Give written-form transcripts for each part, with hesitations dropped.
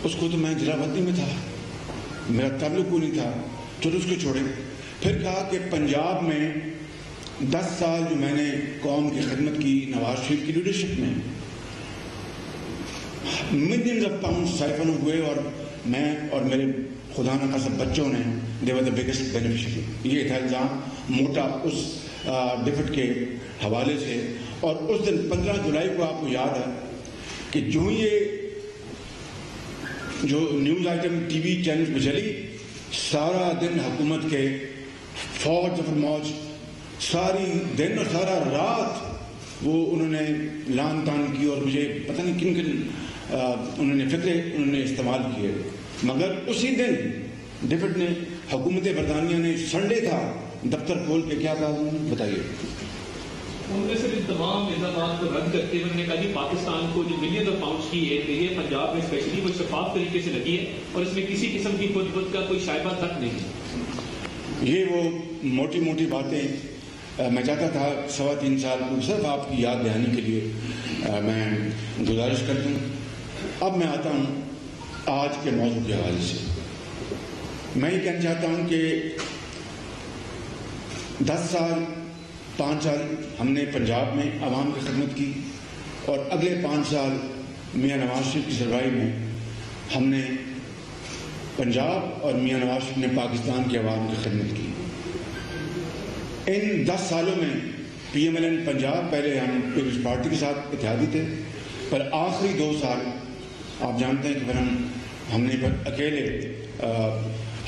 اس کو تو میں ضلع وطنی میں تھا, میرا تعلق کو نہیں تھا, چلو اس کو چھوڑے. پھر کہا کہ پنجاب میں 10 سال جو میں نے قوم کی خدمت کی نواز شریف کی لیڈرشپ میں, ملینز آف پاؤنڈ سائفن ہوئے, اور میں اور میرے خدا نہ قسم بچوں نے دے ور دا بگیسٹ بینیفیشری. یہ تھا الزام موٹا اس ڈفٹ کے حوالے سے. اور اس دن 15 جولائی کو آپ کو یاد ہے کہ جو یہ جو news item T V channel پہ چلی, سارا دن حکومت کے فوج موج ساری دن اور سارا رات وہ انہوں نے لان تان کی, اور مجھے پتہ نہیں کن کن انہوں نے فکرے انہوں نے استعمال کیے. مگر اسی دن ڈفٹ نے حکومت برطانیہ نے سنڈے تھا دفتر کھول کے کیا کہا, بتائیے. انہوں نے صرف تمام الزامات کو رد کرتے ہوئے کہا کہ پاکستان کو جو ملین آف پاؤنڈس کی ہے یہ پنجاب میں اسپیشلی وہ شفاف طریقے سے لگی ہے اور اس میں کسی قسم کی خود خود کا کوئی شائبہ تک نہیں ہے. یہ وہ موٹی موٹی باتیں میں چاہتا تھا 3.25 سال کو صرف آپ کی یاد دہانی کے لیے میں گزارش کر دوں. اب میں آتا ہوں آج کے موضوع کے حوالے سے. میں یہ کہنا چاہتا ہوں کہ 10 سال 5 سال ہم نے پنجاب میں عوام کی خدمت کی, اور اگلے 5 سال میاں نواز شریف کی سربراہی میں ہم نے پنجاب اور میاں نواز شریف نے پاکستان کے عوام کی خدمت کی. ان 10 سالوں میں P M L N Punjab, پہلے ہم پیپلز پارٹی کے ساتھ اتحادی تھے, پر آخری 2 سال آپ جانتے ہیں کہ پھر ہم نے پھر اکیلے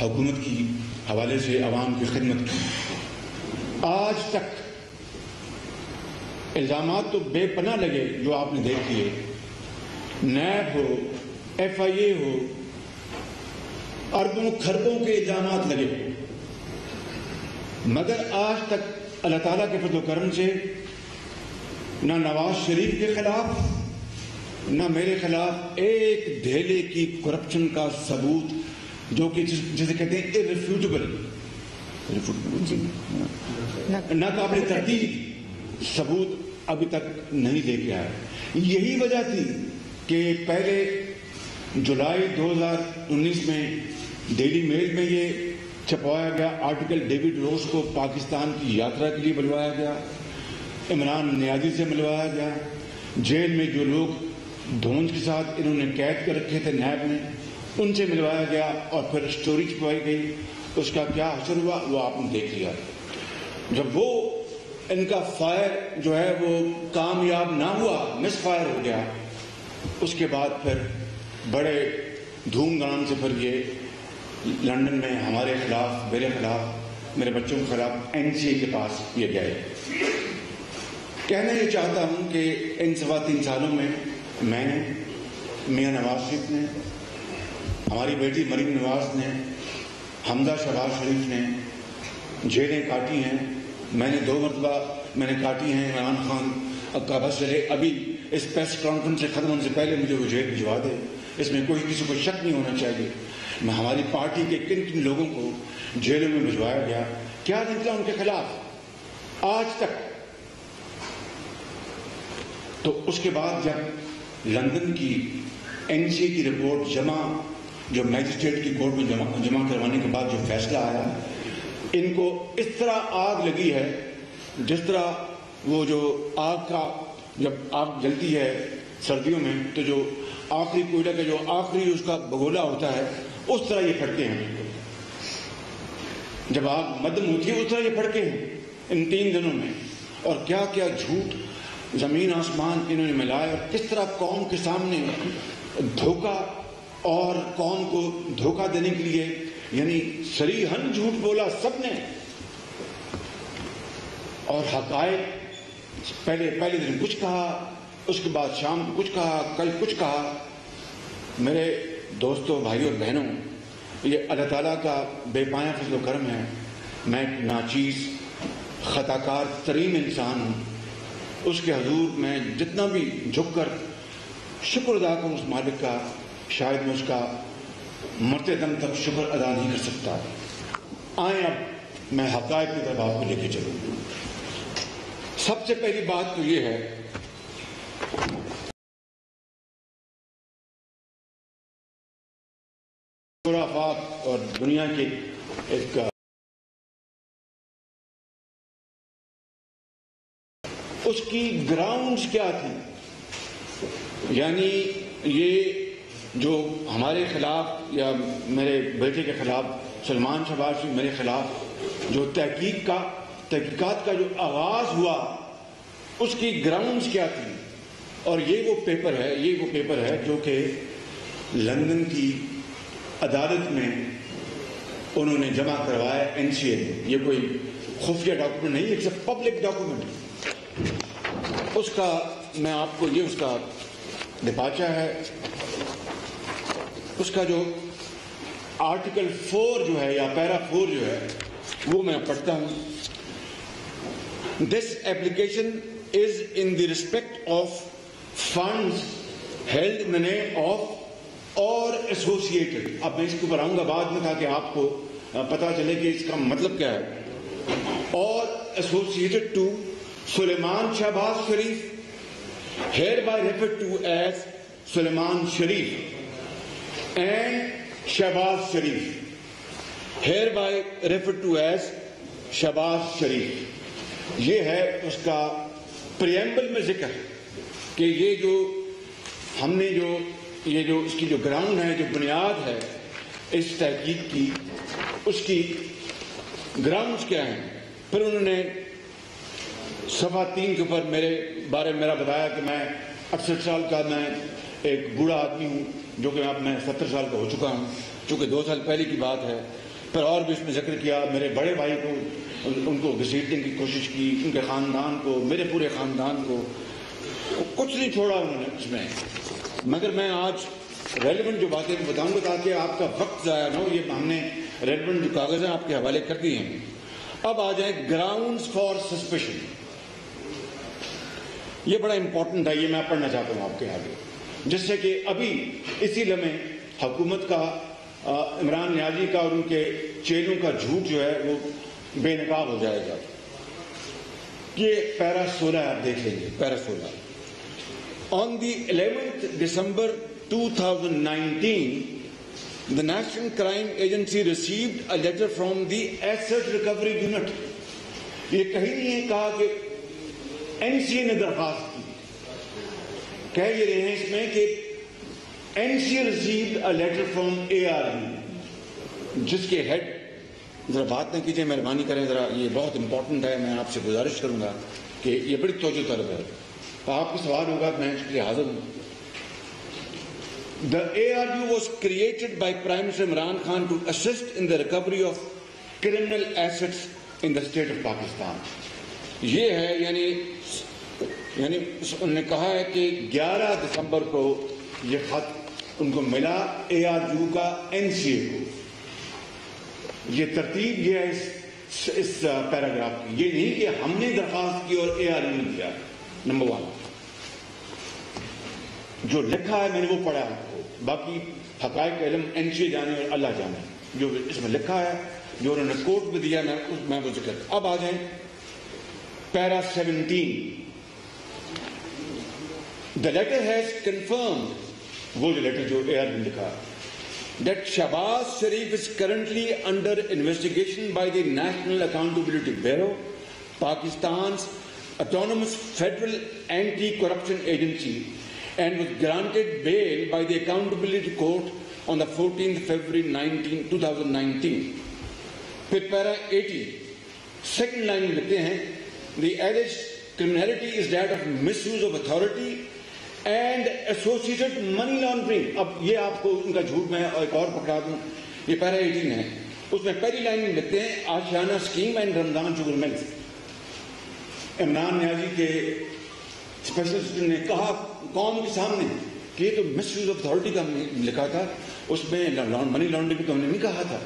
حکومت کی حوالے سے عوام کی خدمت کی. آج تک الزامات تو بے پناہ لگے جو آپ نے دیکھ لیے, نیب ہو, ایف آئی اے ہو, اربوں کھربوں کے الزامات لگے, مگر آج تک اللہ تعالیٰ کے فضل و کرم سے نہ نواز شریف کے خلاف نہ میرے خلاف ایک دھیلے کی کرپشن کا ثبوت, جو کہ جسے کہتے ہیں irrefutable, ناقابل تردید ثبوت ابھی تک نہیں لے کے آیا. یہی وجہ تھی کہ پہلے جولائی 2019 میں ڈیلی میل میں یہ چھپوایا گیا آرٹیکل, ڈیوڈ روز کو پاکستان کی یاترا کے لیے بلوایا گیا, عمران نیازی سے ملوایا گیا, جیل میں جو لوگ دھونس کے ساتھ انہوں نے قید کر رکھے تھے نیب نے ان سے ملوایا گیا, اور پھر اسٹوری چھپوائی گئی. اس کا کیا اثر ہوا وہ آپ نے دیکھ لیا. جب وہ ان کا فائر جو ہے وہ کامیاب نہ ہوا, مس فائر ہو گیا, اس کے بعد پھر بڑے دھوم دھام سے پھر یہ لندن میں ہمارے خلاف, میرے خلاف, میرے بچوں کے خلاف NCA کے پاس یہ گئے. کہنا یہ چاہتا ہوں کہ ان 3.25 سالوں میں میں نے, میاں نواز شریف نے, ہماری بیٹی مریم نواز نے, حمزہ شہباز شریف نے جیلیں کاٹی ہیں. میں نے 2 مرتبہ میں نے کاٹی ہیں. عمران خان کا بس چلے ابھی اس پریس کانفرنس سے ختم ہونے سے پہلے مجھے وہ جیل بھجوا دے, اس میں کوئی کسی کو شک نہیں ہونا چاہیے. میں ہماری پارٹی کے کن کن لوگوں کو جیلوں میں بھجوایا گیا, کیا نکلا ان کے خلاف آج تک. تو اس کے بعد جب لندن کی NCA کی رپورٹ جو میجسٹریٹ کی کورٹ میں جمع کروانے کے بعد جو فیصلہ آیا, ان کو اس طرح آگ لگی ہے جس طرح وہ جو آگ کا, جب آگ جلتی ہے سردیوں میں تو جو آخری کوئلہ کا جو آخری اس کا بگولا ہوتا ہے اس طرح یہ پھٹتے ہیں. جب آگ مدم ہوتی ہے اس طرح یہ پھٹتے ہیں ان 3 دنوں میں. اور کیا کیا جھوٹ زمین آسمان انہوں نے ملایا, اور کس طرح قوم کے سامنے دھوکہ, اور قوم کو دھوکہ دینے کے لیے یعنی صریحاً جھوٹ بولا سب نے. اور حقائق پہلے دن کچھ کہا, اس کے بعد شام کو کچھ کہا, کل کچھ کہا. میرے دوستوں, بھائیوں اور بہنوں, یہ اللہ تعالیٰ کا بے پایہ فضل و کرم ہے. میں ناچیز خطا کار ترین انسان ہوں. اس کے حضور میں جتنا بھی جھک کر شکر ادا کروں اس مالک کا, شاید میں اس کا مرتے دم تک شکر ادا نہیں کر سکتا. آئیں اب میں حقائق کی طرف آپ کو لے کے چلوں. سب سے پہلی بات تو یہ ہے خرافات اور دنیا کے ایک اس کی گراؤنڈز کیا تھی، یعنی یہ جو ہمارے خلاف یا میرے بیٹے کے خلاف سلمان شہباز میرے خلاف جو تحقیقات کا جو آغاز ہوا اس کی گراؤنڈز کیا تھی. اور یہ وہ پیپر ہے جو کہ لندن کی عدالت میں انہوں نے جمع کروایا NCA میں. یہ کوئی خفیہ ڈاکومنٹ نہیں، اٹس اے پبلک ڈاکومنٹ. اس کا میں آپ کو یہ اس کا ڈپاچہ ہے، اس کا جو آرٹیکل 4 جو ہے یا پیرا 4 جو ہے وہ میں پڑھتا ہوں. This application is in the respect of funds held in the name of اور ایسوسیٹڈ. اب میں اس کے اوپر آؤں گا بعد میں تاکہ آپ کو پتا چلے کہ اس کا مطلب کیا ہے. اور associated to Suleman Shahbaz Sharif hereby referred to as Sulaiman Sharif and Shahbaz Sharif hereby referred to as Shahbaz Sharif. یہ ہے اس کا پریمبل میں ذکر کہ یہ جو ہم نے یہ جو اس کی جو گراؤنڈ ہے، جو بنیاد ہے اس تحقیق کی، اس کی گراؤنڈز کیا ہیں. پھر انہوں نے صفحہ 3 کے اوپر میرے بارے میں میرا بتایا کہ میں 68 سال کا میں ایک بوڑھا آدمی ہوں، جو کہ اب میں 70 سال کا ہو چکا ہوں، چونکہ 2 سال پہلے کی بات ہے. پھر اور بھی اس میں ذکر کیا میرے بڑے بھائی کو، ان کو گھسیٹنے کی کوشش کی، ان کے خاندان کو، میرے پورے خاندان کو، کچھ نہیں چھوڑا انہوں نے اس میں. مگر میں آج ریلیونٹ جو باتیں بتاؤں گا تاکہ آپ کا وقت ضائع نہ ہو. یہ ہم نے ریلیونٹ جو کاغذ ہیں آپ کے حوالے کر دیے ہیں. اب آ جائیں گراؤنڈز فار سسپیشن. یہ بڑا امپورٹنٹ ہے، یہ میں پڑھنا چاہتا ہوں آپ کے آگے، جس سے کہ ابھی اسی لمحے حکومت کا، عمران نیازی کا اور ان کے چیلوں کا جھوٹ جو ہے وہ بے نقاب ہو جائے گا. یہ پیرا 16 آپ دیکھ لیں گے. پیرا 16 On the 11th December 2019, the National Crime Agency received a letter from the Asset Recovery Unit. یہ کہیں نہیں کہا کہ NCA نے درخواست کی، کہہ یہ رہے ہیں اس میں کہ NCA received a letter from ARU، جس کے ہیڈ، ذرا بات نہ کیجیے مہربانی کریں، ذرا یہ بہت امپورٹنٹ ہے. میں آپ سے گزارش کروں گا کہ یہ بڑی توجہ طلب ہے. آپ کو سوال ہوگا میں اس کے لیے حاضر ہوں. The ARU was created by Prime Minister Imran Khan to assist in the recovery of criminal assets in the state of Pakistan. یہ ہے یعنی انہوں نے کہا ہے کہ 11 دسمبر کو یہ خط ان کو ملا ARU کا NCA کو. یہ ترتیب یہ ہے اس پیراگراف کی. یہ نہیں کہ ہم نے درخواست کی اور ARU نے کیا. نمبر 1 جو لکھا ہے میں نے وہ پڑھا آپ کو، باقی حقائق علم NCA جانے اور اللہ جانے. جو اس میں لکھا ہے، جو انہوں نے کوٹ میں دیا، میں وہ ذکر. اب آ جائیں پیرا 17. The letter has confirmed، وہ جو لیٹر جو ARU نے لکھا، that Shahbaz Sharif is currently under investigation by the National Accountability Bureau, Pakistan's autonomous federal anti-corruption agency, and was granted bail by the Accountability Court on the 14th February 2019. پھر پیرا 18 second line میں لکھتے ہیں the alleged criminality is that of misuse of authority and associated money laundering. اب یہ آپ کو ان کا جھوٹ میں ایک اور پکڑا دوں. یہ پیرا 18 ہے، اس میں پہلی لائن میں لکھتے ہیں Ashiana scheme and Ramzan sugar mills. Imran Niazi کے اسپیشلسٹ نے کہا قوم کے سامنے کہ یہ تو مس یوز آف اتھارٹی کا لکھا تھا، اس میں منی لانڈرنگ تو ہم نے نہیں کہا تھا.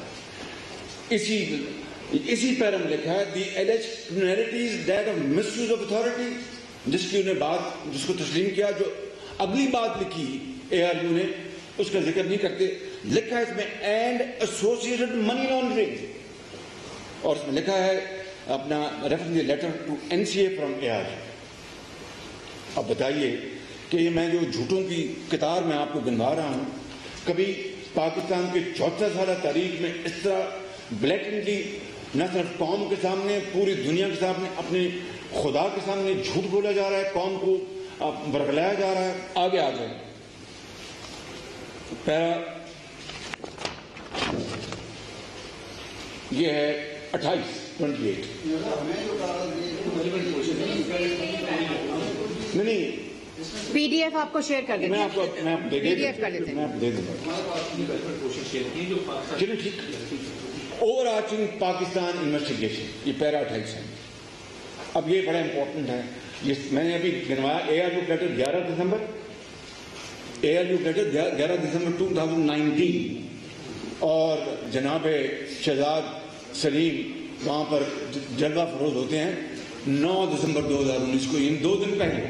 اسی پیرا میں لکھا ہے دی alleged criminalities that of misuse of authority، جس کی انہیں بات، جس کو تسلیم کیا. جو اگلی بات لکھی ARU نے اس کا ذکر نہیں کرتے. لکھا ہے اس میں اینڈ ایسوسیٹڈ منی لانڈرنگ، اور اس میں لکھا ہے اپنا reference letter to NCA from ARU. اب بتائیے کہ یہ میں جو جھوٹوں کی قطار میں آپ کو گنوا رہا ہوں، کبھی پاکستان کے 64 سالہ تاریخ میں اس طرح بلیٹنٹلی نہ صرف قوم کے سامنے پوری دنیا کے سامنے اپنے خدا کے سامنے جھوٹ بولا جا رہا ہے, قوم کو برگلایا جا رہا ہے. آگے آ جائیں, پیرا یہ ہے 28. نہیں پی ڈی ایف آپ کو شیئر کر میں آپ کو دے دوں چلیے ٹھیک. اوور آرچنگ پاکستان انویسٹیگیشن, یہ پیرا 28 ہے. اب یہ بڑا امپورٹنٹ ہے, یہ میں نے ابھی گنوایا. اے آر یو لیٹر 11 دسمبر 2019 اور جناب شہزاد سلیم وہاں پر جلوہ فروز ہوتے ہیں 9 دسمبر 2019 کو, ان 2 دن پہلے.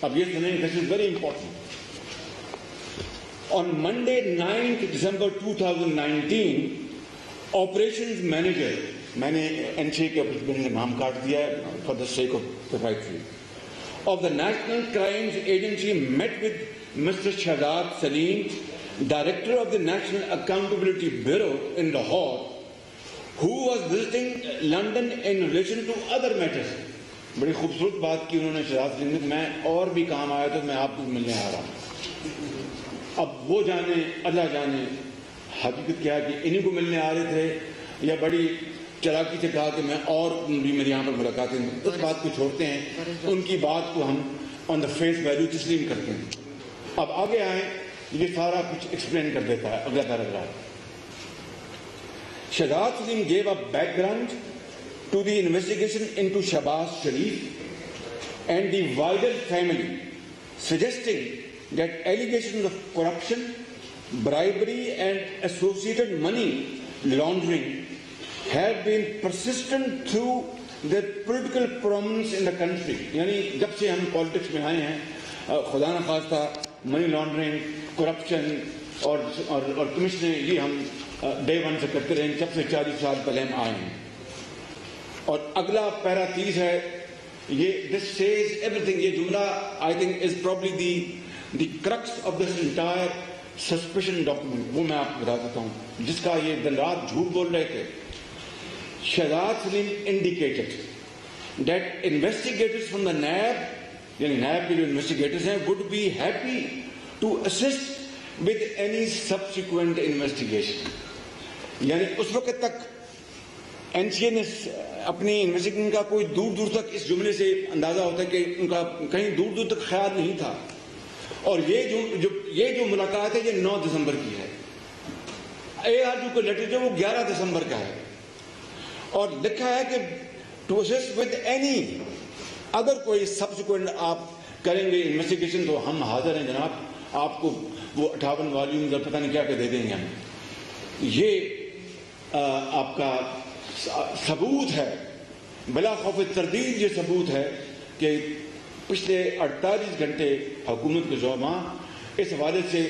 اب یہ سنیں, this is very important. On Monday 9 December 2019 operations manager, میں نے NCA کے نام کاٹ دیا ہے for the sake of proprietary, of the National Crimes Agency met with Mr. Shahzad Salim, Director of the National Accountability Bureau in Lahore, who was visiting London in relation to other matters. بڑی خوبصورت بات کی انہوں نے شہزاد سلیم نے, میں اور بھی کام آیا تو میں آپ کو ملنے آ رہا ہوں. اب وہ جانے اللہ جانے حقیقت کیا کہ انہیں کو ملنے آ رہے تھے یا بڑی چلاکی سے کہا کہ میں اور بھی میری یہاں پر ملاقاتیں. اس بات کو چھوڑتے ہیں, ان کی بات کو ہم آن دا فیس ویلیو تسلیم کرتے ہیں. اب آگے آئیں, یہ سارا کچھ ایکسپلین کر دیتا ہے اگلا paragraph. Shahzad Saleem gave a background to the investigation into Shahbaz Sharif and the wider family, suggesting that allegations of corruption, bribery and associated money laundering have been persistent through their political prominence in the country. یعنی جب سے ہم politics میں آئے ہیں, خدا نخواستہ money laundering, corruption اور کمشنیں, یہ ہم ڈے 1 سے کرتے رہے, جب سے 40 سال پہلے ہم آئے ہیں. اور اگلا پیرا 30 ہے, یہ دس سیز ایوری تھنگ. یہ جملہ I think is probably the crux of this entire suspicion document. وہ میں آپ کو بتا دیتا ہوں, جس کا یہ دن رات جھوٹ بول رہے تھے. شہزاد سلیم indicated that investigators from the NAB, یعنی نیب کے جو انویسٹیگیٹرز ہیں, would be happy to assist with any subsequent investigation. یعنی اس وقت تک NCA نے اپنی انویسٹیگیشن کا کوئی دور دور تک, اس جملے سے اندازہ ہوتا ہے کہ ان کا کہیں دور دور تک خیال نہیں تھا. اور یہ جو ملاقات ہے یہ 9 دسمبر کی ہے. ARU کا لیٹر جو وہ 11 دسمبر کا ہے, اور لکھا ہے کہ ٹو اسسٹ ود اینی, اگر کوئی سبسیکوینٹ آپ کریں گے انویسٹیگیشن تو ہم حاضر ہیں جناب, آپ کو وہ 58 والیوم پتہ نہیں کیا کہ دے دیں گے ہم. یہ آپ کا ثبوت ہے, بلا خوف تردید. یہ ثبوت ہے کہ پچھلے 48 گھنٹے حکومت کے زعماء اس حوالے سے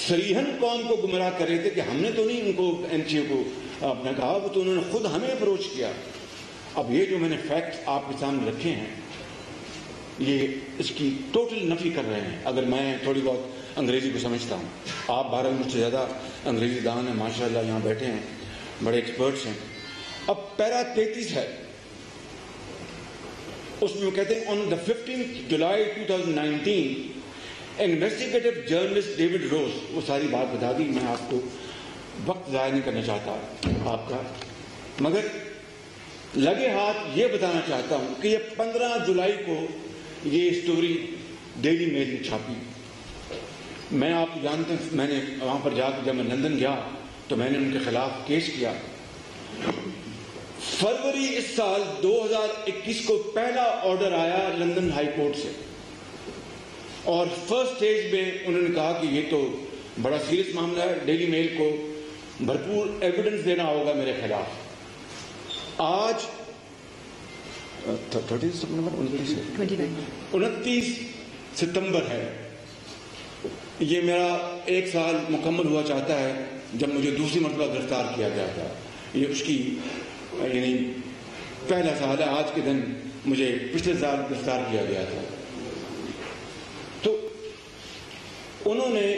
صریحاً قوم کو گمراہ کر رہے تھے کہ ہم نے تو نہیں ان کو NCA کو آپ نے کہا, وہ تو انہوں نے خود ہمیں اپروچ کیا. اب یہ جو میں نے فیکٹ آپ کے سامنے رکھے ہیں, یہ اس کی ٹوٹل نفی کر رہے ہیں. اگر میں تھوڑی بہت انگریزی کو سمجھتا ہوں, آپ 12 مجھ سے زیادہ انگریزی دان ہیں ماشاء اللہ, یہاں بیٹھے ہیں, بڑے ایکسپرٹس ہیں. اب پیرا 33 ہے, اس میں کہتے ہیں on the 15th July 2019 investigative journalist David Rose, وہ ساری بات بتا دی. میں آپ کو وقت ضائع نہیں کرنا چاہتا آپ کا, مگر لگے ہاتھ یہ بتانا چاہتا ہوں کہ یہ 15 جولائی کو یہ اسٹوری ڈیلی میل نے چھاپی. میں آپ جانتے ہیں, میں نے وہاں پر جا کے جب میں لندن گیا تو میں نے ان کے خلاف کیس کیا. فروری اس سال 2021 کو پہلا آرڈر آیا لندن ہائی کورٹ سے, اور فرسٹ سٹیج میں انہوں نے کہا کہ یہ تو بڑا سیریس معاملہ ہے, ڈیلی میل کو بھرپور ایویڈنس دینا ہوگا میرے خلاف. آج 29 ستمبر ہے, یہ میرا 1 سال مکمل ہوا چاہتا ہے جب مجھے دوسری مرتبہ گرفتار کیا گیا تھا. یہ اس کی یعنی پہلا سال ہے. آج کے دن مجھے پچھلے سال گرفتار کیا گیا تھا. تو انہوں نے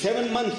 7 months।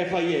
FIA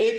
1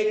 1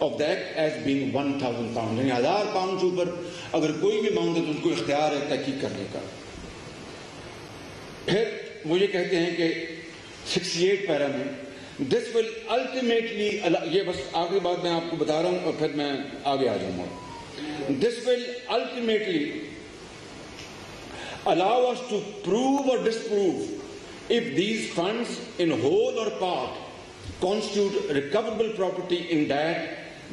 of the act as being 1,000 pounds. یعنی 1000 پاؤنڈ سے اوپر اگر کوئی بھی مانگے تو اس کو اختیار ہے تحقیق کرنے کا. پھر وہ یہ کہتے ہیں کہ 68 پیرا میں this will ultimately, یہ بس آخری بات میں آپ کو بتا رہا ہوں اور پھر میں آگے آ جاؤں گا. This will ultimately allow us to prove or disprove if these funds in whole or part constitute recoverable property in that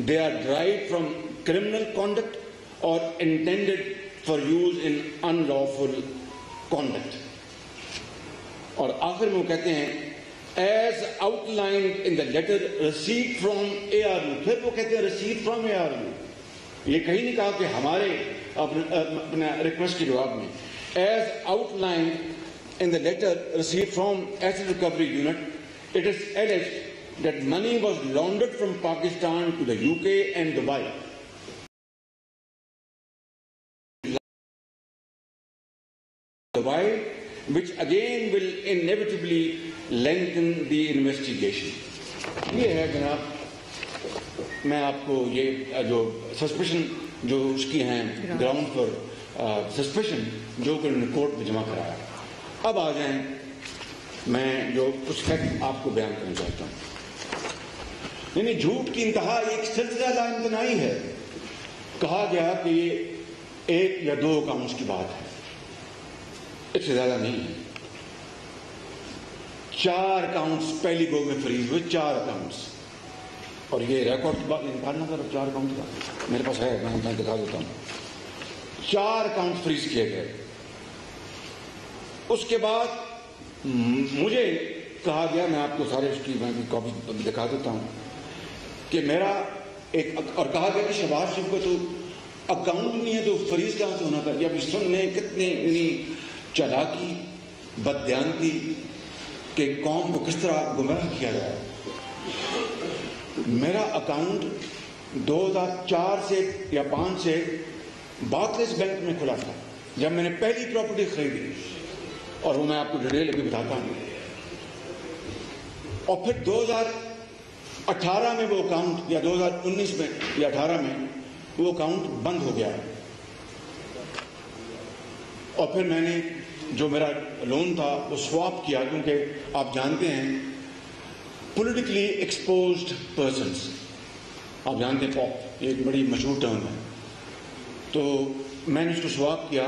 they are derived from criminal conduct or intended for use in unlawful conduct. اور آخر میں وہ کہتے ہیں as outlined in the letter received from ARU. پھر وہ کہتے ہیں received from ARU. یہ کہیں نہیں کہا کہ ہمارے اپنے ریکویسٹ کے جواب میں. As outlined in the letter received from Asset Recovery Unit, it is alleged that money was laundered from Pakistan to the UK and Dubai. Which again will inevitably lengthen the investigation. یہ ہے جناب میں آپ کو یہ جو suspicion جو اس کی ہیں گراؤنڈ پر سسپیشن جو کہ انہوں نے کورٹ میں جمع کرایا. اب آ جائیں میں جو کچھ فیکٹ آپ کو بیان کرنا چاہتا ہوں. یعنی جھوٹ کی انتہا ایک سلسلہ لا امتناعی ہے. کہا گیا کہ یہ 1 یا 2 اکاؤنٹس کی بات ہے, اس سے زیادہ نہیں ہے. 4 اکاؤنٹس پہلی گو میں فریز ہوئے, 4 اکاؤنٹس. اور یہ ریکارڈ کی بات نکالنا تھا 4 اکاؤنٹ کا میرے پاس ہے, میں دکھا دیتا ہوں. 4 اکاؤنٹ فریز کیے گئے. اس کے بعد مجھے کہا گیا, میں آپ کو سارے اس کی میں کاپی دکھا دیتا ہوں, کہ میرا ایک اور کہا گیا کہ شہباز شریف کو تو اکاؤنٹ نہیں ہے تو فریز کہاں سے ہونا تھا. اب سننے کتنے چالاکی بددیانتی کہ قوم کو کس طرح گمراہ کیا جائے. میرا اکاؤنٹ 2004 سے یا 5 سے بارکلیز بینک میں کھلا تھا جب میں نے پہلی پراپرٹی خریدی, اور وہ میں آپ کو ڈیٹیل ابھی بتاتا ہوں. اور پھر 2018 میں وہ اکاؤنٹ یا 2019 میں یا 18 میں وہ اکاؤنٹ بند ہو گیا. اور پھر میں نے جو میرا لون تھا وہ سواپ کیا, کیونکہ آپ جانتے ہیں پولیٹیکلی ایکسپوزڈ پرسنس, آپ جانتے ہیں پاپ یہ ایک بڑی مشہور ٹرم ہے. تو میں نے اس کو سواپ کیا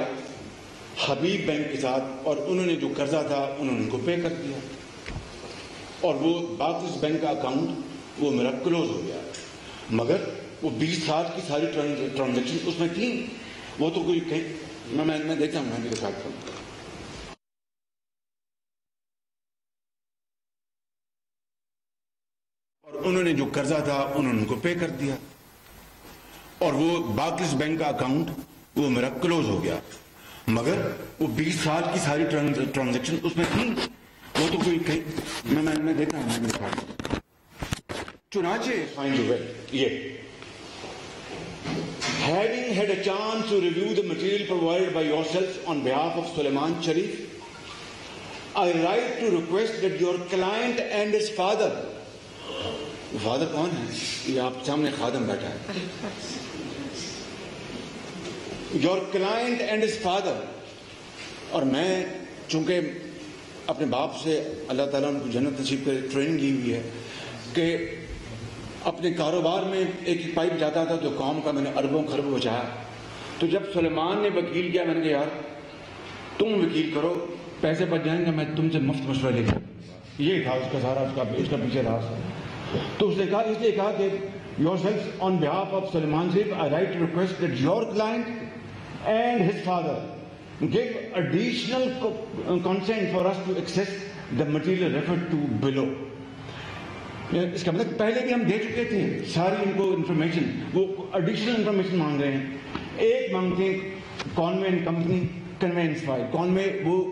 حبیب بینک کے ساتھ, اور انہوں نے جو قرضہ تھا انہوں نے ان کو پے کر دیا, اور وہ بارکلیز بینک کا اکاؤنٹ وہ میرا کلوز ہو گیا. مگر وہ 20 سال کی ساری ٹرانزیکشن اس میں تھی, وہ تو کوئی میں دیکھتا ہوں, میں بھی دکھاتا ہوں. انہوں نے جو قرضہ تھا انہوں نے ان کو پے کر دیا, اور وہ بارکلیز بینک کا اکاؤنٹ وہ میرا کلوز ہو گیا. مگر وہ 20 سال کی ساری ٹرانزیکشن اس میں تھی, وہ تو کوئی میں دیکھتا ہوں, میں دکھاتا ہوں. چنانچہ فائنڈ یہ having had a chance to review the material provided by yourselves on behalf of Sulaiman Sharif, I write to request that your client and his father, father کون ہے؟ یہ آپ سامنے خادم بیٹھا ہے. Your client and his father, اور میں چونکہ اپنے باپ سے اللہ تعالیٰ ان کو جنت نصیب کر ٹریننگ لی ہوئی ہے کہ اپنے کاروبار میں ایک پائپ جاتا تھا تو قوم کا میں نے اربوں خربوں بچایا. تو جب سلیمان نے وکیل کیا, میں نے کہا یار تم وکیل کرو, پیسے بچ جائیں گے, میں تم سے مفت مشورہ لے لوں. یہ تھا اس کا سارا اس کا پیچھے راز. تو اس نے کہا, اس لیے کہا کہ yourselves on behalf of Sulaiman Sharif, I write to request that your client and his father give additional consent for us to access the material referred to below. اس کا مطلب پہلے بھی ہم دے چکے تھے ساری ان کو انفارمیشن, وہ ایڈیشنل انفارمیشن مانگ رہے ہیں. ایک مانگتے ہیں کانوے اینڈ کمپنی کنوینس فائل. کانوے وہ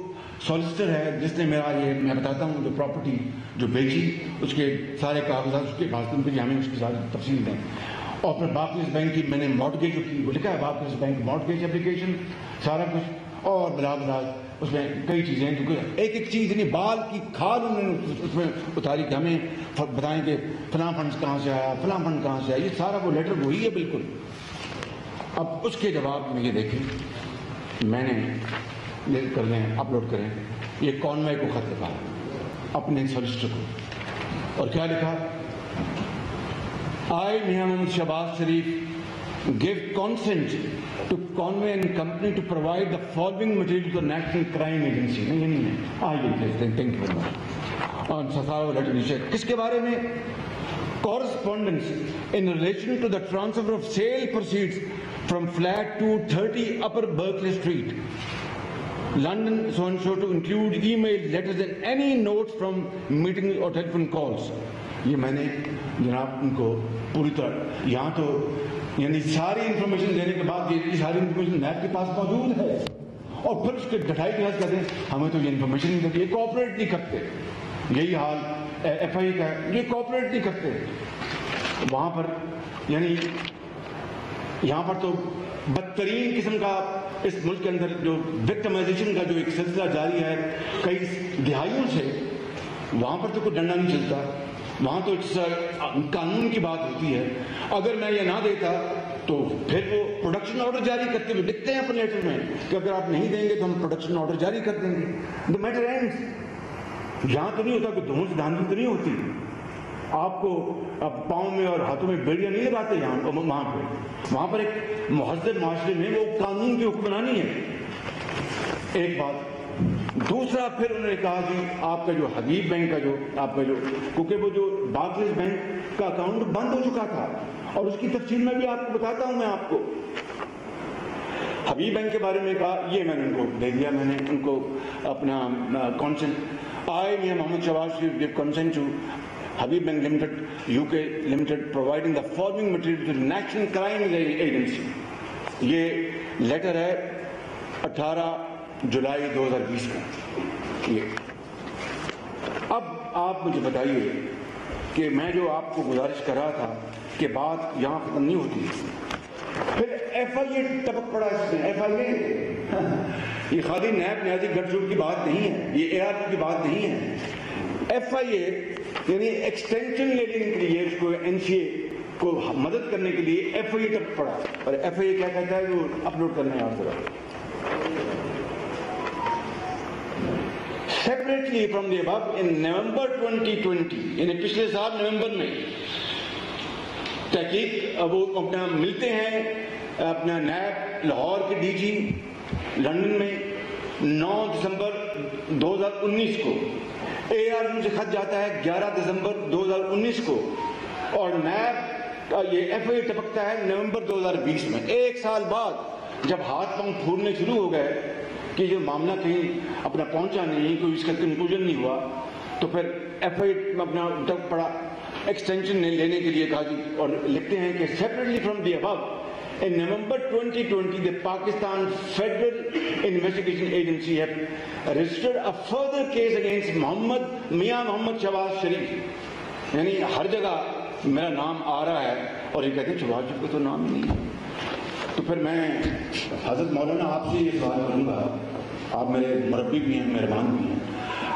سالسٹر ہے جس نے میرا یہ میں بتاتا ہوں جو پراپرٹی جو بیچی اس کے سارے کاغذات اس کے بعد ان کے ہمیں اس کی ساری تفصیل دیں. اور پھر بارکلیز بینک کی میں نے مارٹگیج جو کی وہ لکھا ہے بارکلیز بینک مارٹگیج اپلیکیشن سارا کچھ, اور بلا اس میں کئی چیزیں ہیں جو ایک ایک چیز یعنی بال کی کھال انہوں نے اس میں اتاری کہ ہمیں بتائیں کہ فلاں فنڈ کہاں سے آیا، فلاں فنڈ کہاں سے آیا. یہ سارا وہ لیٹر وہی ہے بالکل. اب اس کے جواب میں یہ دیکھیں میں نے کر دیں اپلوڈ کریں. یہ کانوے کو خط لکھا اپنے سولسٹر کو اور کیا لکھا؟ I, Mian Mohammad Shahbaz Sharif, give consent to Conway and Company to provide the following material to the National Crime Agency. نہیں ہے آئیے thank you very much. اور سسارا لیٹر نیچے کس کے بارے میں؟ Correspondence in relation to the transfer of sale proceeds from flat 230 Upper Berkeley Street, London, so and so, to include emails, letters and any notes from meetings or telephone calls. یہ میں نے جناب ان کو پوری طرح یہاں تو یعنی ساری انفارمیشن دینے کے بعد یہ ساری انفارمیشن نیب کے پاس موجود ہے اور پھر اس کے ڈٹائی کے ساتھ کہتے ہیں ہمیں تو یہ انفارمیشن نہیں دیتی. یہ کوآپریٹ نہیں کرتے. یہی حال ایف آئی کا ہے, یہ کوآپریٹ نہیں کرتے. وہاں پر یعنی یہاں پر تو بدترین قسم کا اس ملک کے اندر جو وکٹمائزیشن کا جو ایک سلسلہ جاری ہے کئی دہائیوں سے, وہاں پر تو کوئی ڈنڈا نہیں چلتا. وہاں تو قانون کی بات ہوتی ہے. اگر میں یہ نہ دیتا تو پھر وہ پروڈکشن آرڈر جاری کرتے ہوئے لکھتے ہیں اپنے لیٹر میں کہ اگر آپ نہیں دیں گے تو ہم پروڈکشن آرڈر جاری کر دیں گے. The matter ends. یہاں تو نہیں ہوتا کہ دھونس دھاندلی تو نہیں ہوتی. آپ کو اب پاؤں میں اور ہاتھوں میں بیڑیاں نہیں لگاتے یہاں وہاں پہ. وہاں پر ایک مہذب معاشرے میں وہ قانون کی حکمرانی ہے. ایک بات. دوسرا پھر انہوں نے کہا کہ آپ کا جو حبیب بینک کا جو آپ کا جو کیونکہ وہ جو بارکلیز بینک کا اکاؤنٹ بند ہو چکا تھا اور اس کی تفصیل میں بھی آپ کو بتاتا ہوں. میں آپ کو حبیب بینک کے بارے میں کہا, یہ میں نے ان کو دے دیا. میں نے ان کو اپنا consent I Mian Muhammad Shahbaz Sharif gave consent to Habib bank limited UK limited providing the following material to National Crime Agency. یہ لیٹر ہے 18 جولائی 2020 کا. اب آپ مجھے بتائیے کہ میں جو آپ کو گزارش کر رہا تھا کہ بات یہاں ختم نہیں ہوتی, پھر ایف آئی اے ٹپک پڑا اس میں. ایف آئی اے یہ خالی نیب نیازی گٹھ جوڑ کی بات نہیں ہے, یہ ARP کی بات نہیں ہے. ایف آئی اے یعنی ایکسٹینشن لینے کے لیے اس کو NCA کو مدد کرنے کے لیے ایف آئی اے ٹپک پڑا. اور ایف آئی اے کیا کہتا ہے وہ اپلوڈ کرنا ہے آپ طرف. Separately from the above, in November 2020, یعنی پچھلے سال نومبر میں تحقیق وہ اپنا ملتے ہیں اپنا نیب لاہور کے DG لندن میں 9 دسمبر 2019 کو. ARP سے خط جاتا ہے 11 دسمبر 2019 کو اور نیب کا یہ ایف آئی اے ٹپکتا ہے نومبر 2020 میں. ایک سال بعد جب ہاتھ پاؤں پھولنے شروع ہو گئے کہ یہ معاملہ کہیں اپنا پہنچا نہیں, کوئی اس کا کنکلوژن نہیں ہوا, تو پھر ایف آئی اے اپنا ٹپک پڑا ایکسٹینشن لینے کے لیے کہا جی. اور لکھتے ہیں کہ سیپریٹلی فرام دی ابو in November 2020 the Pakistan Federal Investigation Agency have registered a further case against Mian Mohammad Shahbaz Sharif. یعنی ہر جگہ میرا نام آ رہا ہے اور یہ کہتے ہیں شہباز شریف کو تو نام نہیں ہے. تو پھر میں حضرت مولانا آپ سے یہ سوال کروں گا, آپ میرے مربی بھی ہیں, مہربان بھی ہیں,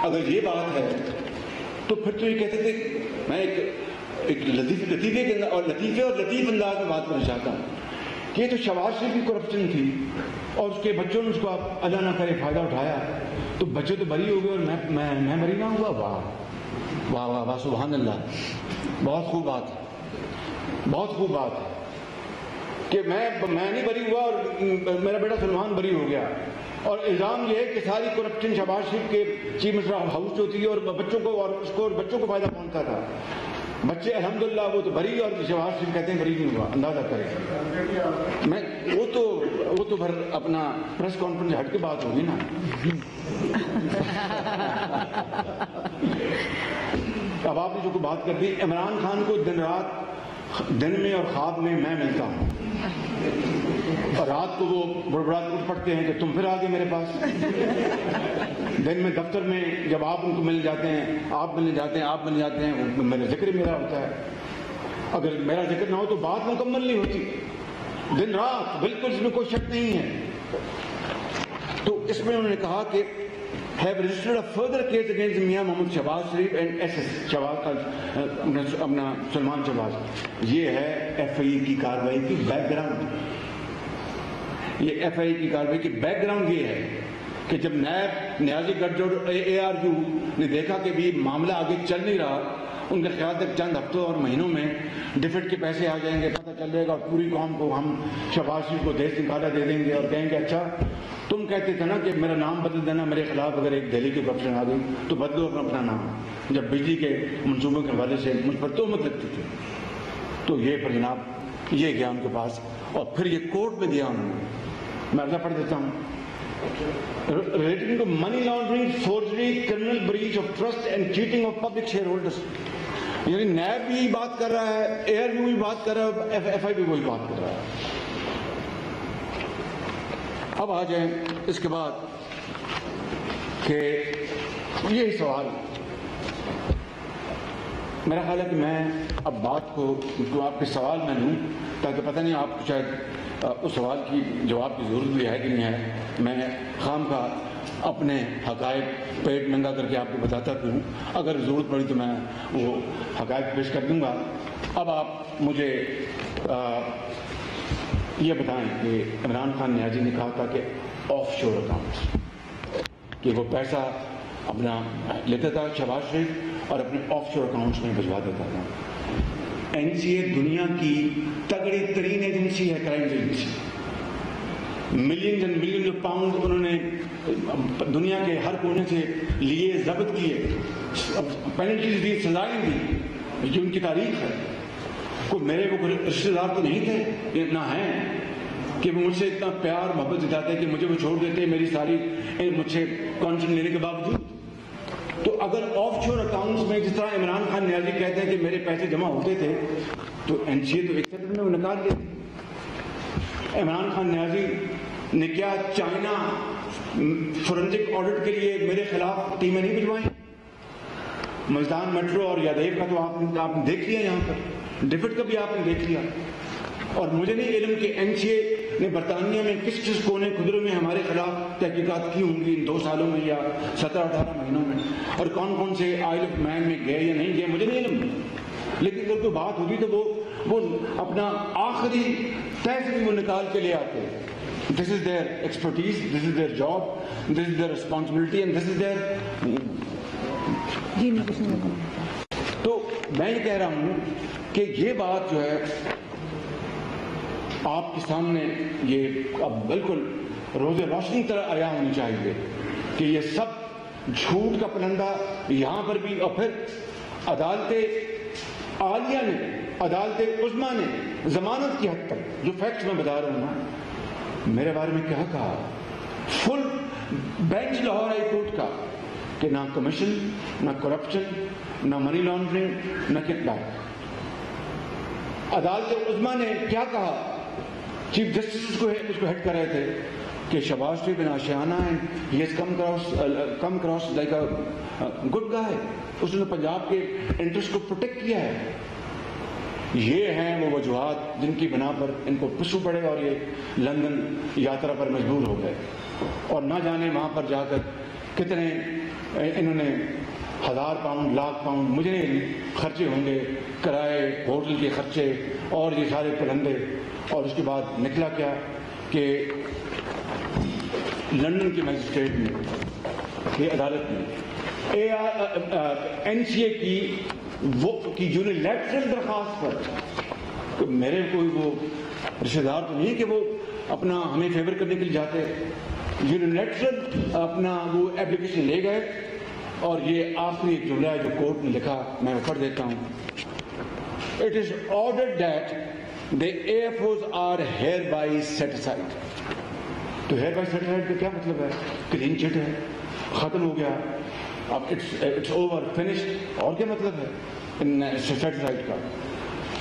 اگر یہ بات ہے تو پھر تو یہ کہتے تھے میں ایک لطیفے اور لطیف انداز میں بات کرنا چاہتا ہوں کہ یہ تو شہباز شریف کی کرپشن تھی اور اس کے بچوں نے اس کو آپ اللہ نہ کرے فائدہ اٹھایا تو بچے تو بری ہو گئے اور میں بری نہ ہوا. واہ واہ واہ واہ سبحان اللہ. بہت خوب بات ہے, بہت خوب بات ہے کہ میں نہیں بری ہوا اور میرا بیٹا سلمان بری ہو گیا. اور الزام یہ ہے کہ ساری کرپشن شہباز شریف کے چیف منسٹر ہاؤس جو تھی اور بچوں کو اور اس کو بچوں کو فائدہ پہنچتا تھا. بچے الحمدللہ وہ تو بری اور شہباز شریف کہتے ہیں بری نہیں ہوا. اندازہ کریں میں وہ تو پھر اپنا پریس کانفرنس ہٹ کے بات ہوگی نا. اب آپ نے جو بات کر دی, عمران خان کو دن میں اور خواب میں ملتا ہوں اور رات کو وہ بڑبڑات اٹھ پڑتے ہیں کہ تم پھر آگے میرے پاس. دن میں دفتر میں جب آپ ان کو مل جاتے ہیں, آپ ملنے جاتے ہیں میرا ذکر میرا ہوتا ہے. اگر میرا ذکر نہ ہو تو بات مکمل نہیں ہوتی. دن رات بالکل اس میں کوئی شک نہیں ہے. تو اس میں انہوں نے کہا کہ have registered a further case against Mian Mohammad Shahbaz Sharif and SS اپنا سلمان شہباز. یہ ہے ایف آئی کی کاروائی کی بیک گراؤنڈ. یہ ایف آئی کی کاروائی کی بیک گراؤنڈ یہ ہے کہ جب نیب نیازی گڈھ اور ARU نے دیکھا کہ بھی معاملہ آگے چل نہیں رہا, ان کے خیال تک چند ہفتوں اور مہینوں میں ڈیفٹ کے پیسے آ جائیں گے, پتہ چل جائے گا اور پوری قوم کو ہم شہباز شریف کو دیش نکالا دے دیں گے اور کہیں گے اچھا تم کہتے تھے نا کہ میرا نام بدل دینا, میرے خلاف اگر ایک دہلی کی کرپشن آ گئی تو بدلو اپنا نام. جب بجلی کے منصوبوں کے حوالے سے مجھ پر تہمت لگتی تھی تو یہ پر جناب یہ گیا ان کے پاس اور پھر یہ کورٹ میں دیا انہوں نے. میں عرضہ پڑھ دیتا ہوں. Relating to money laundering, forgery, criminal breach of trust and cheating of public shareholders. یعنی نیب بھی بات کر رہا ہے, ARU بھی بات کر رہا ہے, ایف آئی بھی وہی بات کر رہا ہے. اب آ جائیں اس کے بعد کہ یہی سوال میرا خیال ہے کہ میں اب بات کو آپ کے سوال میں لوں تاکہ پتہ نہیں آپ شاید اس سوال کی جواب کی ضرورت بھی ہے کہ نہیں ہے. میں خام کا اپنے حقائق پیٹ ننگا کر کے آپ کو بتاتا ہوں, اگر ضرورت پڑی تو میں وہ حقائق پیش کر دوں گا. اب آپ مجھے یہ بتائیں کہ عمران خان نیازی نے کہا تھا کہ آف شور اکاؤنٹس, کہ وہ پیسہ اپنا لیتا تھا شہباز شریف اور اپنے آف شور اکاؤنٹس میں بھجوا دیتا تھا. NCA دنیا کی تگڑی ترین ایجنسی ہے, crime agency. Millions and millions of pound انہوں نے دنیا کے ہر کونے سے لیے, ضبط کیے, پینلٹیز دی, سزائیں دی. یہ ان کی تاریخ ہے. کوئی میرے وہ رشتے دار تو نہیں تھے, اتنا ہیں کہ وہ مجھ سے اتنا پیار محبت جتاتے کہ مجھے وہ چھوڑ دیتے میری ساری مجھ سے کانسنٹ لینے کے باوجود. تو اگر آف شور اکاؤنٹس میں جس طرح عمران خان نیازی کہتے ہیں کہ میرے پیسے جمع ہوتے تھے تو NCA تو ایک سیکنڈ میں وہ نکال دیتے. عمران خان نیازی نے کیا چائنا فورنزک آڈٹ کے لیے میرے خلاف ٹیمیں نہیں بھجوائیں؟ مزدان میٹرو اور یادیو کا تو آپ نے دیکھ لیا, یہاں پر ڈیفٹ کا بھی آپ نے دیکھ لیا. اور مجھے نہیں علم کہ NCA نے برطانیہ میں کس کس کونے خدروں میں ہمارے خلاف تحقیقات کی ہوں گی ان 2 سالوں میں یا 17-18 مہینوں میں, اور کون کون سے آئل آف مین میں گئے یا نہیں گئے, مجھے نہیں علم. لیکن اگر کوئی بات ہوتی تو وہ اپنا آخری طے سے بھی وہ نکال کے لے آتے. This is their expertise, this is their job, this is their responsibility and this is their. تو میں یہ کہہ رہا ہوں کہ یہ بات جو ہے آپ کے سامنے یہ اب بالکل روز روشنی طرح آیا ہونی چاہیے کہ یہ سب جھوٹ کا پلندہ یہاں پر بھی, اور پھر عدالت عالیہ نے, عدالت عظمیٰ نے ضمانت کی حد تک جو فیکٹس میں بتا رہا ہوں نا, میرے بارے میں کیا کہا. Full bench Lahore high court کا کہ نہ کمیشن, نہ کرپشن, نہ منی لانڈرنگ, نہ کک بیک. عدالت عظمیٰ نے کیا کہا, چیف جسٹس کو ہیڈ کر رہے تھے کہ Shahbaz Sharif been Ashiana and he has come across like a good guy. اس نے پنجاب کے انٹرسٹ کو پروٹیکٹ کیا ہے. یہ ہیں وہ وجوہات جن کی بنا پر ان کو پسو پڑے اور یہ لندن یاترا پر مجبور ہو گئے, اور نہ جانے وہاں پر جا کر کتنے انہوں نے 1000 پاؤنڈ, لاکھ پاؤنڈ, مجھے نہیں خرچے ہوں گے, کرائے, ہوٹل کے خرچے اور یہ سارے پلندے. اور اس کے بعد نکلا کیا کہ لندن کے مجسٹریٹ میں, یہ عدالت میں NCA کی یونیلیٹرل درخواست پر, میرے کوئی وہ رشتے دار تو نہیں کہ وہ اپنا ہمیں فیور کرنے کے لیے جاتے, یونیلیٹرل اپنا وہ اپلیکیشن لے گئے. اور یہ آخری ایک جملہ ہے جو کورٹ نے لکھا, میں پڑھ دیتا ہوں. It is ordered that the AFOs are hereby set aside. تو hereby set aside کا کیا مطلب ہے؟ کلین چٹ ہے, ختم ہو گیا, اب it's over, finished. اور کیا مطلب ہے set aside کا؟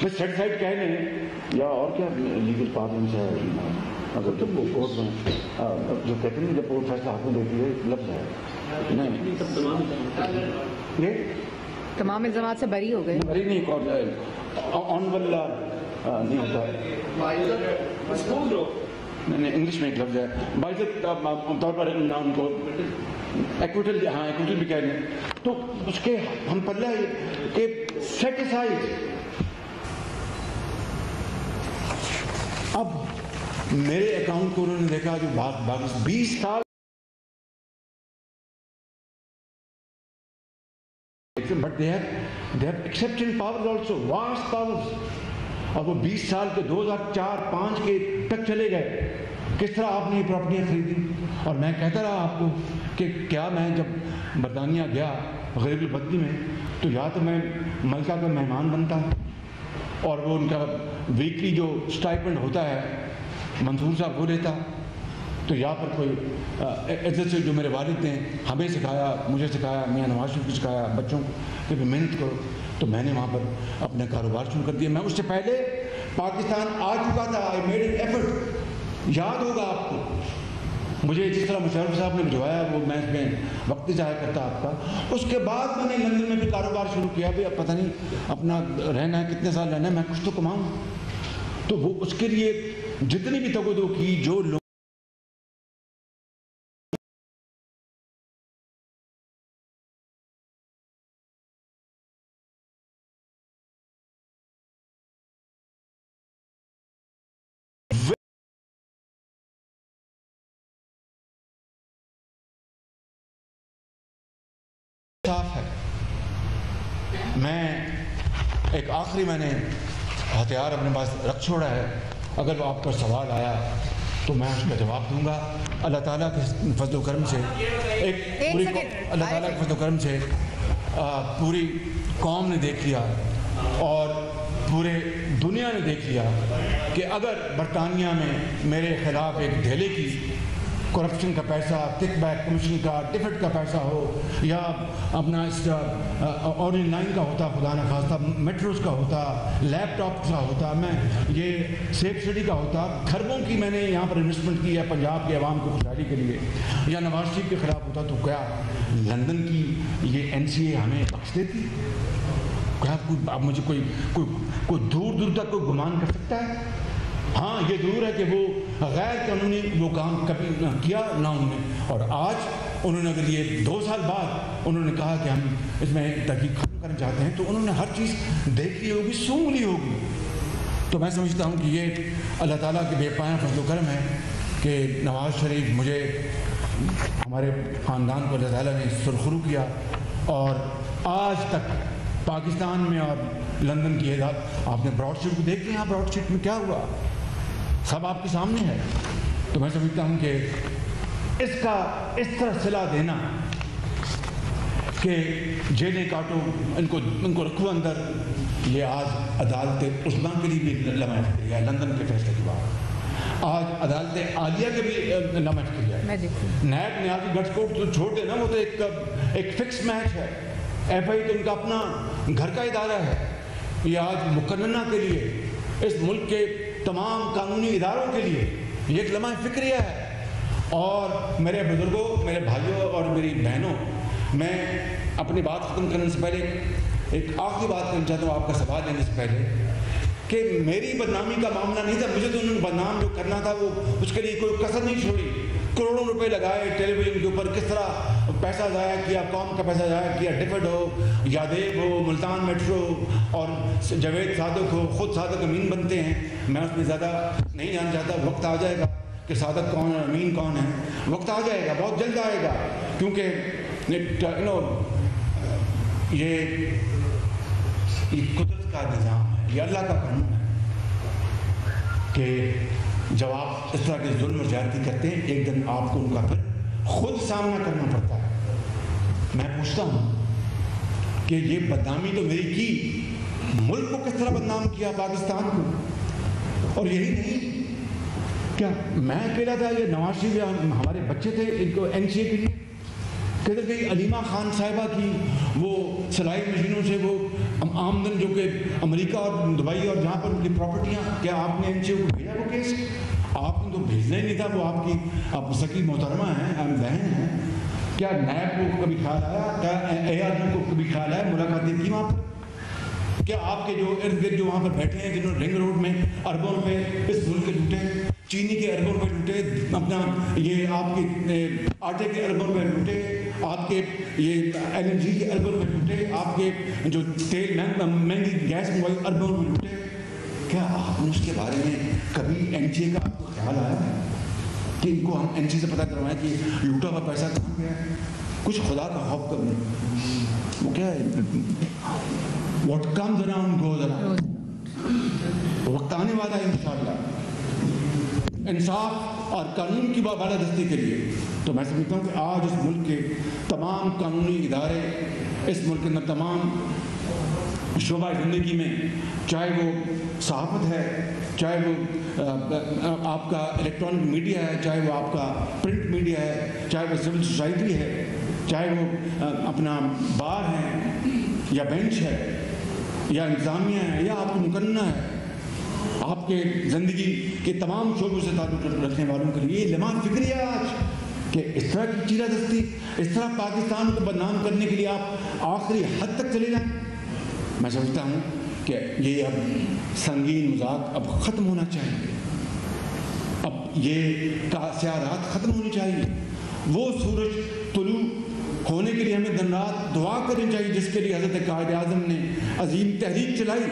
بس set aside کہہ لیں یا اور کیا لیگل پرابلمس ہے. اگر جب وہ کورٹ میں جو کہتے ہیں جب کورٹ فیصلہ ہاتھ میں دیتی ہے لفظ ہے نہیں, تمام الزامات سے بری ہو گئے. بری نہیں, آن والا نہیں ہوتا. میں نے انگلش میں ایک لفظ ہے باعزت عام طور پر ان کو ایکویٹل، ہاں ایکویٹل بھی کہہ رہے ہیں، تو اس کے ہم پلہ کہ سیٹسفائڈ. اب میرے اکاؤنٹ کو انہوں نے دیکھا جو 20 سال but they have exceptional powers also, vast powers. اور وہ 20 سال کے 2004-05 کے تک چلے گئے. کس طرح آپ نے یہ پراپرٹیاں خریدی؟ اور میں کہتا رہا آپ کو کہ کیا میں جب برطانیہ گیا غریب البدی میں تو یا تو میں ملکہ کا مہمان بنتا اور وہ ان کا ویکلی جو اسٹائپنڈ ہوتا ہے منصور صاحب وہ لیتا، تو یہاں پر کوئی عزت سے جو میرے والد نے ہمیں سکھایا، مجھے سکھایا، میاں نواز شریف کو سکھایا بچوں کو کہ محنت کرو، تو میں نے وہاں پر اپنا کاروبار شروع کر دیا. میں اس سے پہلے پاکستان آ چکا تھا. I made an effort. یاد ہوگا آپ کو مجھے جس طرح مشرف صاحب نے بھجوایا وہ میں اس میں وقت ضائع کرتا آپ کا. اس کے بعد میں نے لندن میں بھی کاروبار شروع کیا. بھی اب پتہ نہیں اپنا رہنا ہے کتنے سال رہنا ہے، میں کچھ تو کماؤں. تو وہ اس کے لیے جتنی بھی توجہ کی جو لوگ صاف ہے. میں ایک آخری میں نے ہتھیار اپنے پاس رکھ چھوڑا ہے. اگر وہ آپ پر سوال آیا تو میں اس کا جواب دوں گا. اللہ تعالیٰ کے فضل و کرم سے اللہ تعالیٰ کے فضل و کرم سے پوری قوم نے دیکھ لیا اور پورے دنیا نے دیکھ لیا کہ اگر برطانیہ میں میرے خلاف ایک ڈھیلے کی کرپشن کا پیسہ، کک بیک کمیشن کا، ٹکٹ کا پیسہ ہو یا اپنا اس آن لائن کا ہوتا، خدا نہ خواستہ میٹروز کا ہوتا، لیپ ٹاپ کا ہوتا، میں یہ سیف سٹی کا ہوتا، خربوں کی میں نے یہاں پر انویسٹمنٹ کی ہے پنجاب کے عوام کی خوشحالی کے لیے، یا نواز شریف کے خلاف ہوتا، تو کیا لندن کی یہ NCA ہمیں بخش دیتی؟ کیا اب مجھے کوئی دور دور تک کوئی گمان کر سکتا ہے؟ ہاں یہ ضرور ہے کہ وہ غیر قانونی وہ کام کبھی کیا نہ انہوں نے. اور آج انہوں نے اگر یہ 2 سال بعد انہوں نے کہا کہ ہم اس میں تحقیق ختم کرنا چاہتے ہیں تو انہوں نے ہر چیز دیکھ لی ہوگی، سونگ لی ہوگی. تو میں سمجھتا ہوں کہ یہ اللہ تعالیٰ کے بے پایہ فضل و کرم ہے کہ نواز شریف مجھے، ہمارے خاندان کو اللہ تعالیٰ نے سرخرو کیا اور آج تک پاکستان میں اور لندن کی ہدایت. آپ نے براڈ شیٹ کو دیکھ لیا، براڈ شیٹ میں کیا ہوا سب آپ کے سامنے ہے. تو میں سمجھتا ہوں کہ اس کا اس طرح صلہ دینا کہ جیلیں کاٹو، ان کو رکھو اندر، یہ آج عدالت عظمیٰ کے لیے بھی لمحہ فکریہ ہے. لندن کے فیصلے کے بعد آج عدالت عالیہ کے بھی لمحہ فکریہ ہے. نیب نیازی گٹس کو تو چھوڑ دینا، وہ تو ایک فکس میچ ہے. FI تو ان کا اپنا گھر کا ادارہ ہے. یہ آج مقننہ کے لیے، اس ملک کے تمام قانونی اداروں کے لیے یہ ایک لمحہ فکریہ ہے. اور میرے بزرگوں، میرے بھائیوں اور میری بہنوں، میں اپنی بات ختم کرنے سے پہلے ایک آخری بات کرنا چاہتا ہوں آپ کا سوال لینے سے پہلے کہ میری بدنامی کا معاملہ نہیں تھا. مجھے تو انہوں نے بدنام جو کرنا تھا وہ اس کے لیے کوئی کسر نہیں چھوڑی. کروڑوں روپے لگائے ٹیلی ویژن کے اوپر، کس طرح پیسہ ضائع کیا، قوم کا پیسہ ضائع کیا. ڈفڈ ہو، یادیب ہو، ملتان میٹرو اور جاوید صادق ہو، خود صادق امین بنتے ہیں. میں اس میں زیادہ نہیں جانا چاہتا. وقت آ جائے گا کہ صادق کون ہے، امین کون ہے. وقت آ جائے گا، بہت جلد آئے گا، کیونکہ یہ قدرت کا نظام ہے، یہ اللہ کا قانون ہے کہ جب آپ اس طرح کے ظلم اور زیادتی کرتے ہیں ایک دن آپ کو ان کا پھر خود سامنا کرنا پڑتا ہے. میں پوچھتا ہوں کہ یہ بدنامی تو میری کی، ملک کو کس طرح بدنام کیا، پاکستان کو. اور یہی نہیں کیا میں اکیلا تھا، یہ نواز شریف ہمارے بچے تھے ان کو NCA کے لیے. کدھر گئی علیمہ خان صاحبہ کی وہ سلائی مشینوں سے وہ آمدن جو کہ امریکہ اور دبئی اور جہاں پر ان کی پراپرٹیاں، کیا آپ نے NCA کو بھیجا وہ کیس؟ آپ نے تو بھیجنا ہی نہیں تھا. وہ آپ سکی محترمہ ہیں، بہن ہیں. کیا نیب کو کبھی خیال آیا؟ کیا ARG کو کبھی خیال آیا؟ ملاقاتیں کی وہاں پر؟ کیا آپ کے جو ارد گرد جو وہاں پر بیٹھے ہیں جنہوں نے رنگ روڈ میں اربوں روپے اس ملک کے لوٹے، چینی کے اربوں روپے لوٹے، اپنا یہ آپ کے آٹے کے اربوں روپے لوٹے، آپ کے یہ LNG کے اربوں روپے لوٹے، آپ کے جو تیل مہنگی گیس منگوائی اربوں روپے لوٹے. کیا آپ نے اس کے بارے میں کبھی NGA کا آپ کو خیال آیا کہ ان کو ہم NGA سے پتہ کروائیں کہ لوٹا ہوا پیسہ کہاں گیا ہے؟ کچھ خدا کا خوف کرنے. وہ کیا ہے، what comes around goes around. وقت آنے والا ہے انشاءاللہ انصاف اور قانون کی بالادستی کے لیے. تو میں سمجھتا ہوں کہ آج اس ملک کے تمام قانونی ادارے، اس ملک کے اندر تمام شعبہ زندگی میں، چاہے وہ صحافت ہے، چاہے وہ آپ کا الیکٹرانک میڈیا ہے، چاہے وہ آپ کا پرنٹ میڈیا ہے، چاہے وہ سول سوسائٹی ہے، چاہے وہ اپنا بار ہے یا بینچ ہے یا انتظامیہ ہے یا آپ کو مقننہ ہے، آپ کے زندگی کے تمام شعبوں سے تعلق رکھنے والوں کے لیے لمحہ فکری ہے آج کہ اس طرح کی چیرہ دستی، اس طرح پاکستان کو بدنام کرنے کے لیے آپ آخری حد تک چلے جائیں. میں سمجھتا ہوں کہ یہ اب سنگین مذاق اب ختم ہونا چاہیے. اب یہ سیارات ختم ہونی چاہیے. وہ سورج طلوع ہونے کے لیے ہمیں دن رات دعا کرنی چاہیے جس کے لیے حضرت قائد اعظم نے عظیم تحریک چلائی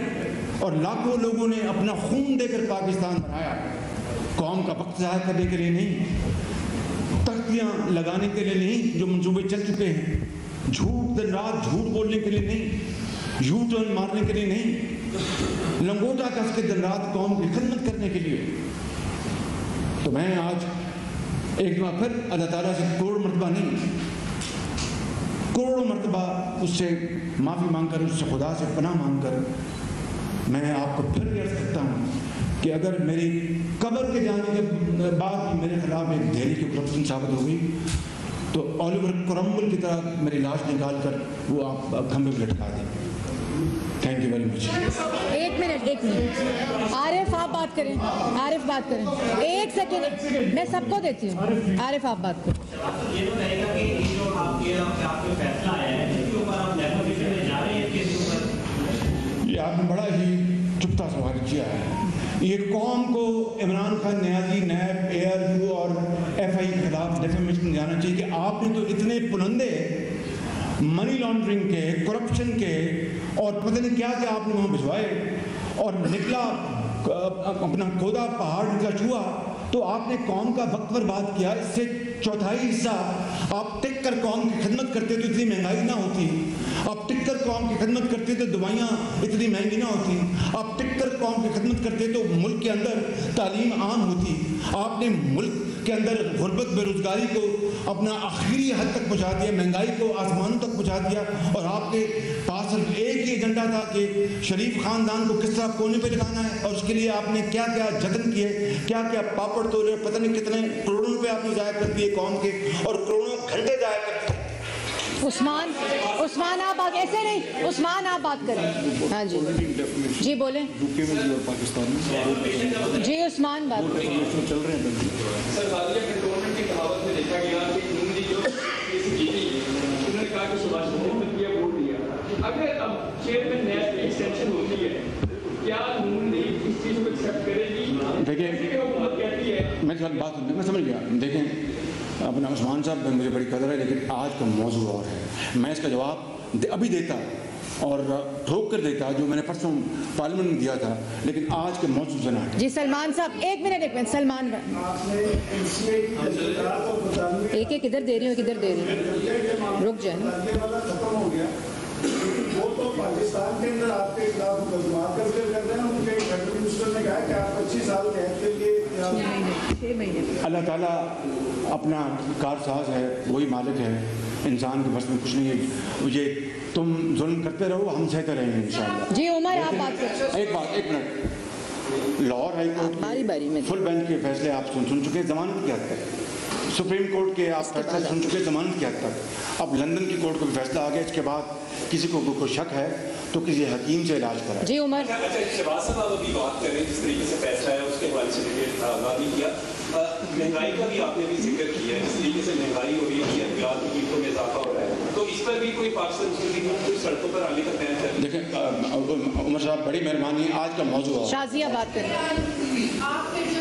اور لاکھوں لوگوں نے اپنا خون دے کر پاکستان بنایا. قوم کا وقت ضائع کرنے کے لیے نہیں، تختیاں لگانے کے لیے نہیں جو منصوبے چل چکے ہیں، جھوٹ دن رات جھوٹ بولنے کے لیے نہیں، یو ٹرن مارنے کے لیے نہیں، لنگوٹا کس کے دن رات قوم کی خدمت کرنے کے لیے. تو میں آج ایک بار پھر اللہ تعالیٰ سے کروڑ مرتبہ نہیں، کروڑوں مرتبہ اس سے معافی مانگ کر، اس سے خدا سے پناہ مانگ کر میں آپ کو پھر عرض کرتا ہوں کہ اگر میری قبر کے جانے کے بعد بھی میرے خلاف ایک دہلی کی کرپشن ثابت ہوگی تو الیور کرمبل کی طرح میری لاش نکال کر وہ آپ کھمبے پہ لٹکا دیں. Thank you very much. ایک منٹ عارف آپ بات کریں، عارف بات کریں، ایک سیکنڈ میں سب کو دیتی ہوں. عارف آپ بات کریں. یہ تو کہے گا کہ یہ جو آپ کے فیصلہ آیا ہے اس کے اوپر آپ ڈیپوٹیشن میں جا رہے ہیں کہ اس کے اوپر؟ یہ آپ نے بڑا ہی چپتا سوال کیا ہے. یہ قوم کو عمران خان نیازی، نیب، ARU اور FI کے خلاف ڈیفیمیشن جانا چاہیے کہ آپ نے تو اتنے پلندے منی لانڈرنگ کے، کرپشن کے اور پتہ نہیں کیا کیا آپ نے وہاں بھجوائے اور نکلا اپنا کھودا پہاڑ نکلا چوہا. تو آپ نے قوم کا وقت برباد کیا. اس سے چوتھائی حصہ آپ ٹک کر قوم کی خدمت کرتے تو اتنی مہنگائی نہ ہوتی. آپ ٹک کر قوم کی خدمت کرتے تو دوائیاں اتنی مہنگی نہ ہوتی. آپ ٹک کر قوم کی خدمت کرتے تو ملک کے اندر تعلیم عام ہوتی. آپ نے ملک کے اندر غربت، بے روزگاری کو اپنا آخری حد تک پہنچا دیا، مہنگائی کو آسمانوں تک پہنچا دیا. اور آپ کے پاس صرف ایک ہی ایجنڈا تھا کہ شریف خاندان کو کس طرح کونے پہ لگانا ہے. اور اس کے لیے آپ نے کیا کیا جتن کیے، کیا کیا پاپڑ توڑے، پتہ نہیں کتنے کروڑوں روپے آپ نے ضائع کر دیے قوم کے اور کروڑوں گھنٹے ضائع کر دیے. عثمان آپ بات ایسے نہیں، عثمان آپ بات کریں. ہاں جی جی بولیں. جی عثمان بات سر غازیہ کنٹونمنٹ کی کہاوت میں دیکھا گیا کہ نون لیگ جو انہوں نے کہا کہ سبھاش چندر بوس نے ووٹ دیا. اگر اب چیئرمین نیب ایکسٹینشن ہوتی ہے کیا نون لیگ اس چیز کو ایکسیپٹ کرے گی؟ دیکھیں حکومت کہتی ہے میں بات میں سمجھ گیا. دیکھیں اپنا عثمان صاحب مجھے بڑی قدر ہے لیکن آج کا موضوع اور ہے. میں اس کا جواب ابھی دیتا اور ٹھوک کر دیتا جو میں نے پرسوں پارلیمنٹ میں دیا تھا، لیکن آج کے موضوع سے نہ. جی سلمان صاحب ایک منٹ سلمان ایک ادھر دے رہی ہوں، ادھر دے رہی ہوں، رک جائیں. وہ تو پاکستان کے اندر آپ کے خلاف مقدمات کر رہے ہیں. ان کے سیکٹری منسٹر نے کہا کہ آپ 25 سال قید کے لیے 6 مہینے. اللہ تعالیٰ اپنا کارساز ہے، وہی مالک ہے، انسان کے بس میں کچھ نہیں ہے. یہ تم ظلم کرتے رہو، ہم سہتے رہیں گے انشاءاللہ. جی عمر آپ بات کریں. ایک منٹ. لاہور ہائی کورٹ باری میں فل بینچ کے فیصلے آپ سن چکے، ضمانت کی حد تک. سپریم کورٹ کے آپ فیصلے سن چکے ضمانت کی حد تک. اب لندن کی کورٹ کا بھی فیصلہ آ گیا. اس کے بعد کسی کو کوئی شک ہے تو کسی حکیم سے علاج کرائے. جی عمر. شہباز صاحب آپ ابھی بات کر رہے ہیں جس طریقے سے فیصلہ ہے اس کے حوالے سے آگاہی کیا. مہنگائی کا بھی آپ نے بھی ذکر کیا ہے، جس طریقے سے مہنگائی ہو رہی ہے، ادویات کی قیمتوں میں اضافہ ہو رہا ہے، تو اس پر بھی کوئی پاکستان مسلم لیگ کوئی سڑکوں پر آنے کا پلان کر. دیکھیں عمر صاحب بڑی مہربانی، آج کا موضوع شازیہ بات کریں. آپ کے جو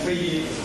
FIA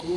2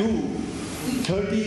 230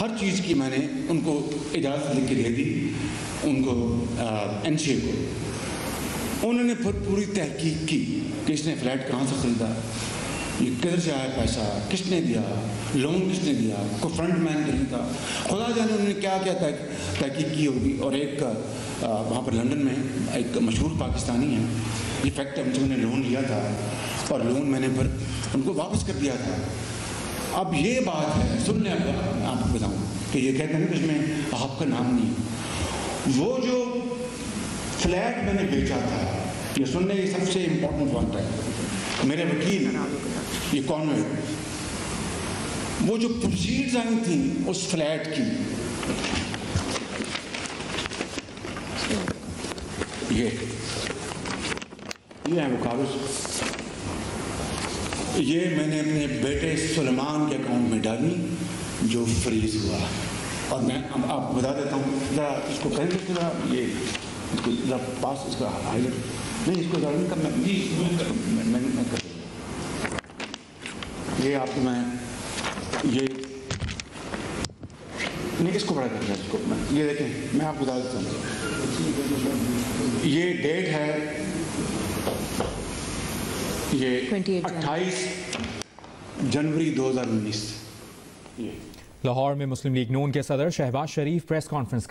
ہر چیز کی میں نے ان کو اجازت لکھ کے دے دی، ان کو NCA کو. انہوں نے پھر پوری تحقیق کی کہ اس نے فلیٹ کہاں سے خریدا، یہ کدھر سے آیا پیسہ، کس نے دیا، لون کس نے دیا، کوئی فرنٹ مین نہیں تھا، خدا جانے انہوں نے کیا کیا تحقیق کی ہوگی. اور ایک وہاں پر لندن میں ایک مشہور پاکستانی ہے، یہ فیکٹ ہے، انہوں نے لون لیا تھا اور لون میں نے پھر ان کو واپس کر دیا تھا. اب یہ بات ہے، سن لیں آپ کو بتاؤں کہ یہ کہتے ہیں کہ اس میں آپ کا نام نہیں. وہ جو فلیٹ میں نے بیچا تھا، یہ سننے یہ سب سے امپورٹنٹ بات ہے، میرے وکیل یہ کون ہے، وہ جو پروسیڈز آئی تھیں اس فلیٹ کی، یہ ہے وہ کاغذ، یہ میں نے اپنے بیٹے سلیمان کے اکاؤنٹ میں ڈالی جو فریز ہوا. اور میں آپ کو بتا دیتا ہوں، ذرا اس کو کریں گے، ذرا یہ ذرا پاس اس کا ہائی لائٹ نہیں، اس کو ذرا نہیں کرنا میں کر یہ آپ کو میں یہ نہیں اس کو بڑا کرتا اس کو میں یہ دیکھیں، میں آپ کو بتا دیتا ہوں، یہ ڈیٹ ہے یہ 28 جنوری 2019. لاہور میں مسلم لیگ نون کے صدر شہباز شریف پریس کانفرنس کر